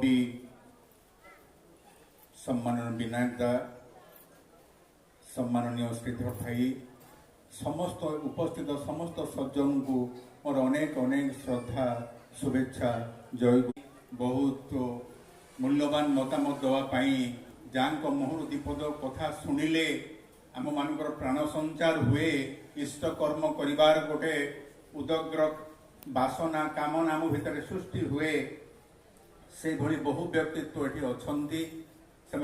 मुरब्बी सम्माननीय विनायक दा, सम्माननीय श्रीधर भाई, समस्त उपस्थित समस्त सज्जन को मोर अनेक अनेक श्रद्धा शुभेच्छा जय। बहुत मूल्यवान मतामत देवाई जांक मुहर दीपद कथा शुणिले आम मानकर प्राण संचार हुए, इष्ट कर्म करिवार गोटे उदग्र बासना कामना आम भितर सृष्टि हुए। से भली बहु व्यक्तित्व ये अच्छी से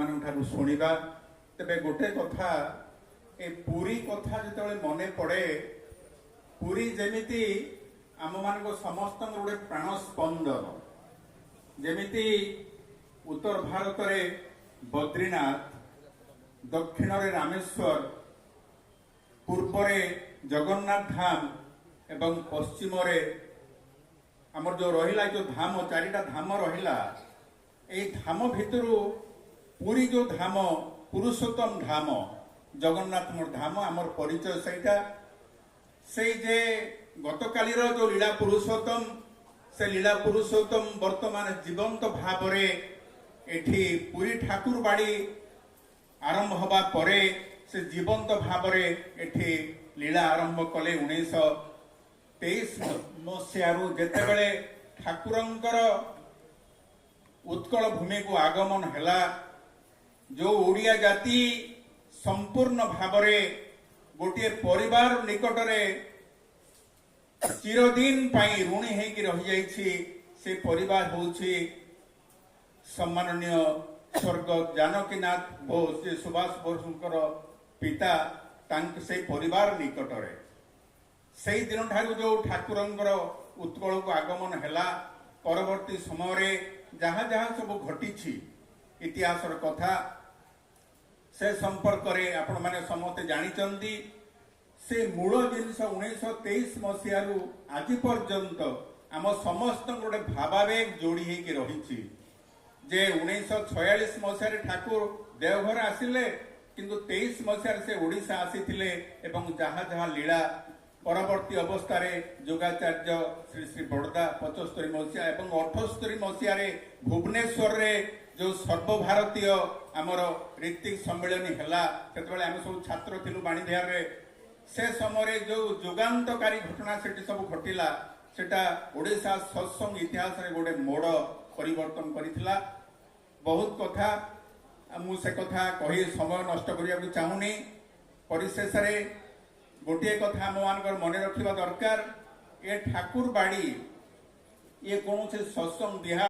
शुणा। तेरे गोटे कथा ए पुरी कथा जो मन पड़े, पुरी जमीती आम मान समस्त गोटे प्राण स्पंदन, जमीती उत्तर भारत में बद्रीनाथ, दक्षिण रे रामेश्वर, पूर्व जगन्नाथ धाम एवं पश्चिम आमर जो रहिला जो धाम चारिटा धाम रहिला, ए धाम भितर पुरी जो धाम पुरुषोत्तम धाम जगन्नाथ मोर धाम आमर परिचय सहीटा से जे गतकालीर जो लीला पुरुषोत्तम, से लीला पुरुषोत्तम वर्तमान जीवंत भाव एठी पुरी ठाकुर बाड़ी आरंभ हवा परे से जीवंत भाव एठी लीला आरंभ कले 1923 मसीहारू जेतेबेले ठाकुरंकर उत्कल भूमि को आगमन हैला। जो ओडिया जाति संपूर्ण भाव गोटे परिवार निकट चिरदिन पाई ऋणी होगी रही जाइछि। से परिवार होछि सम्माननीय स्वर्ग जानकीनाथ बोस जे सुभाष बोसंकर पिता, से परिवार निकट से दिन ठारू जो ठाकुरंकर उत्कल को आगमन हैला, परवर्ती समय जहाँ जहाँ सब घटी इतिहासर कथा से संपर्क में आपण माने समस्ते जानिचंती। से मूल जिनस 1923 मसीहारू आज पर्यंत आम समस्त गोटे भावावेग जोड़ी होगी रही। जे 1946 मसीह ठाकुर देवघर आसिले, किंतु 23 मसीह से ओडिशा आसीथिले एवं जहाँ जहाँ लीला परवर्ती अवस्था योगाचार्य श्री श्री बड़दा 75 मसीहा एवं 78 मसीह भुवनेश्वर रे जो सर्वभारतीय आमर ऋतिक सम्मेलन हैला, सेतबेले आम सब छात्र थिलु बाणीविहार रे। से समय जो युगांतकारी घटना सेठी सब घटिला, सेटा ओडिशा सत्संग इतिहास रे गोटे मोड़ परिवर्तन करिथिला। बहुत कथा मुझे कथा कही समय नष्ट करने चाहूनी। परिशेष गोटे कथा आम मान मन रखा दरकार, ये ठाकुर बाड़ी ये कौन से सत्संग बिहार